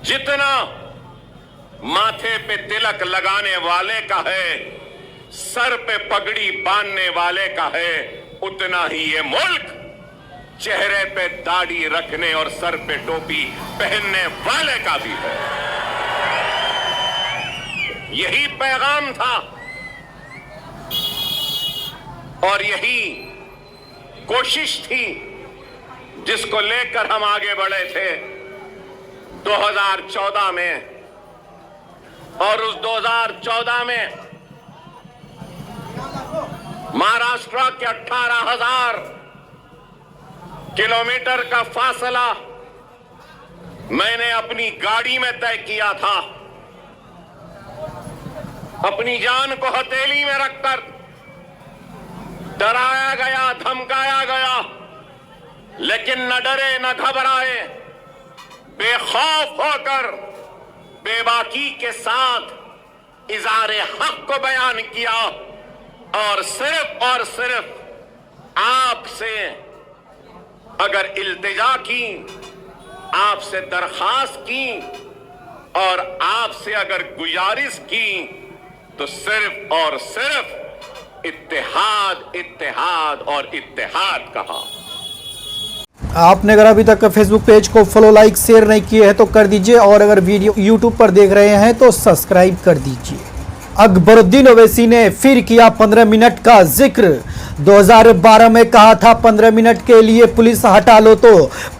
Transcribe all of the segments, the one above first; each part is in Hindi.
जितना माथे पे तिलक लगाने वाले का है, सर पे पगड़ी बांधने वाले का है, उतना ही ये मुल्क चेहरे पे दाढ़ी रखने और सर पे टोपी पहनने वाले का भी है। यही पैगाम था और यही कोशिश थी जिसको लेकर हम आगे बढ़े थे 2014 में। और उस 2014 में महाराष्ट्र के 18,000 किलोमीटर का फासला मैंने अपनी गाड़ी में तय किया था। अपनी जान को हथेली में रखकर डराया गया, धमकाया गया, लेकिन न डरे न घबराए, बेखौफ होकर बेबाकी के साथ इज़ारे हक को बयान किया और सिर्फ आपसे अगर इल्तिजा की, आपसे दरखास्त की और आपसे अगर गुजारिश की तो सिर्फ और सिर्फ इत्तेहाद, इत्तेहाद और इत्तेहाद कहा। आपने अगर अभी तक फेसबुक पेज को फॉलो, लाइक, शेयर नहीं किए हैं तो कर दीजिए और अगर वीडियो यूट्यूब पर देख रहे हैं तो सब्सक्राइब कर दीजिए। अकबरुद्दीन ओवैसी ने फिर किया 15 मिनट का जिक्र। 2012 में कहा था 15 मिनट के लिए पुलिस हटा लो तो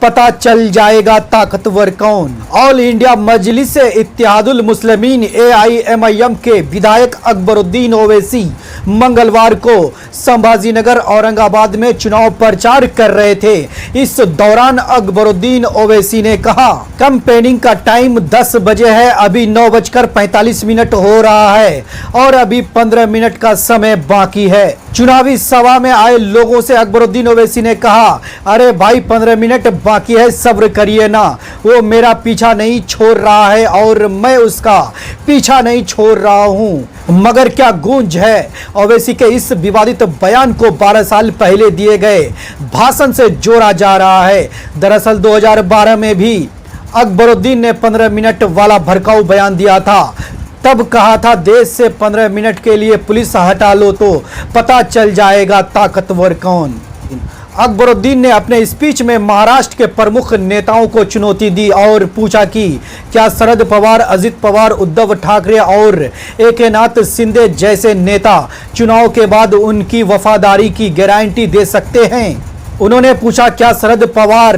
पता चल जाएगा ताकतवर कौन। ऑल इंडिया मजलिस इत्तेहादुल मुस्लिमीन AIMIM के विधायक अकबरुद्दीन ओवैसी मंगलवार को संभाजीनगर औरंगाबाद में चुनाव प्रचार कर रहे थे। इस दौरान अकबरुद्दीन ओवैसी ने कहा, कैंपेनिंग का टाइम 10 बजे है, अभी 9:45 हो रहा है और अभी 15 मिनट का समय बाकी है। चुनावी सभा में आए लोगों से अकबरुद्दीन ओवैसी ने कहा, अरे भाई 15 मिनट बाकी है, सब्र करिए ना, वो मेरा पीछा नहीं छोड़ रहा है और मैं उसका पीछा नहीं छोड़ रहा हूं। मगर क्या गूंज है। ओवैसी के इस विवादित बयान को 12 साल पहले दिए गए भाषण से जोड़ा जा रहा है। दरअसल 2012 में भी अकबरुद्दीन ने 15 मिनट वाला भड़काऊ बयान दिया था। तब कहा था देश से 15 मिनट के लिए पुलिस हटा लो तो पता चल जाएगा ताकतवर कौन। अकबरुद्दीन ने अपने स्पीच में महाराष्ट्र के प्रमुख नेताओं को चुनौती दी और पूछा कि क्या शरद पवार, अजित पवार, उद्धव ठाकरे और एकनाथ शिंदे जैसे नेता चुनाव के बाद उनकी वफादारी की गारंटी दे सकते हैं। उन्होंने पूछा क्या शरद पवार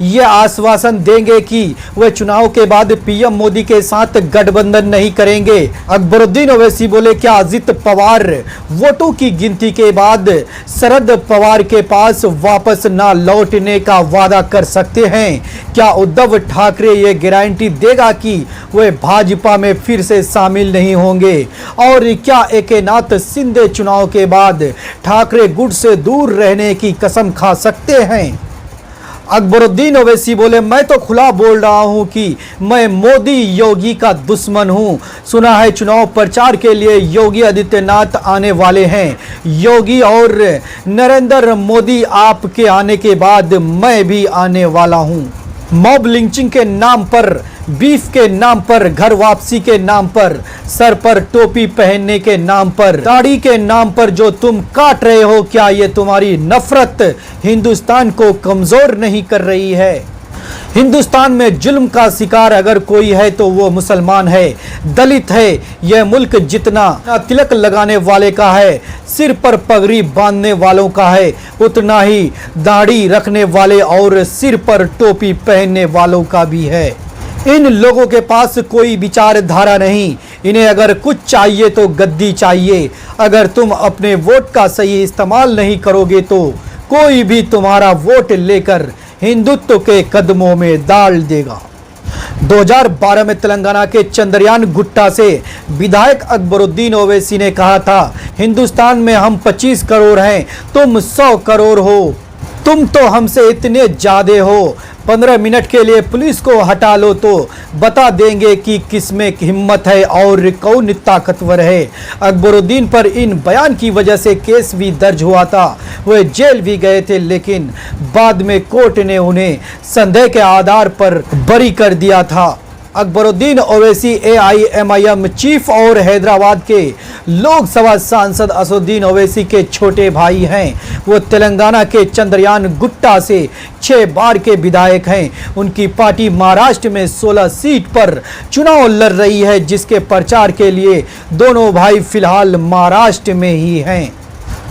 ये आश्वासन देंगे कि वे चुनाव के बाद पीएम मोदी के साथ गठबंधन नहीं करेंगे। अकबरुद्दीन ओवैसी बोले क्या अजित पवार वोटों की गिनती के बाद शरद पवार के पास वापस ना लौटने का वादा कर सकते हैं? क्या उद्धव ठाकरे ये गारंटी देगा कि वे भाजपा में फिर से शामिल नहीं होंगे? और क्या एकनाथ शिंदे चुनाव के बाद ठाकरे गुट से दूर रहने की कसम खा सकते हैं? अकबरुद्दीन ओवैसी बोले मैं तो खुला बोल रहा हूं कि मैं मोदी योगी का दुश्मन हूं। सुना है चुनाव प्रचार के लिए योगी आदित्यनाथ आने वाले हैं। योगी और नरेंद्र मोदी आपके आने के बाद मैं भी आने वाला हूं। मॉब लिंचिंग के नाम पर, बीफ के नाम पर, घर वापसी के नाम पर, सर पर टोपी पहनने के नाम पर, दाढ़ी के नाम पर जो तुम काट रहे हो, क्या ये तुम्हारी नफरत हिंदुस्तान को कमजोर नहीं कर रही है? हिंदुस्तान में जुल्म का शिकार अगर कोई है तो वो मुसलमान है, दलित है। यह मुल्क जितना तिलक लगाने वाले का है, सिर पर पगड़ी बांधने वालों का है, उतना ही दाढ़ी रखने वाले और सिर पर टोपी पहनने वालों का भी है। इन लोगों के पास कोई विचारधारा नहीं। इन्हें अगर कुछ चाहिए तो गद्दी चाहिए। अगर तुम अपने वोट का सही इस्तेमाल नहीं करोगे तो कोई भी तुम्हारा वोट लेकर हिंदुत्व के कदमों में डाल देगा। 2012 में तेलंगाना के चंद्रयान गुट्टा से विधायक अकबरुद्दीन ओवैसी ने कहा था हिंदुस्तान में हम 25 करोड़ हैं, तुम 100 करोड़ हो, तुम तो हमसे इतने ज्यादा हो। 15 मिनट के लिए पुलिस को हटा लो तो बता देंगे कि किसमें हिम्मत है और कौन ताकतवर है। अकबरुद्दीन पर इन बयान की वजह से केस भी दर्ज हुआ था, वे जेल भी गए थे, लेकिन बाद में कोर्ट ने उन्हें संदेह के आधार पर बरी कर दिया था। अकबरुद्दीन ओवैसी AIMIM चीफ और हैदराबाद के लोकसभा सांसद असदुद्दीन ओवैसी के छोटे भाई हैं। वो तेलंगाना के चंद्रयान गुट्टा से 6 बार के विधायक हैं। उनकी पार्टी महाराष्ट्र में 16 सीट पर चुनाव लड़ रही है, जिसके प्रचार के लिए दोनों भाई फिलहाल महाराष्ट्र में ही हैं।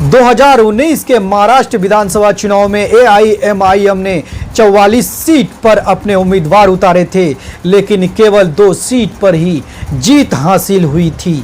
2019 के महाराष्ट्र विधानसभा चुनाव में AIMIM ने 44 सीट पर अपने उम्मीदवार उतारे थे, लेकिन केवल 2 सीट पर ही जीत हासिल हुई थी।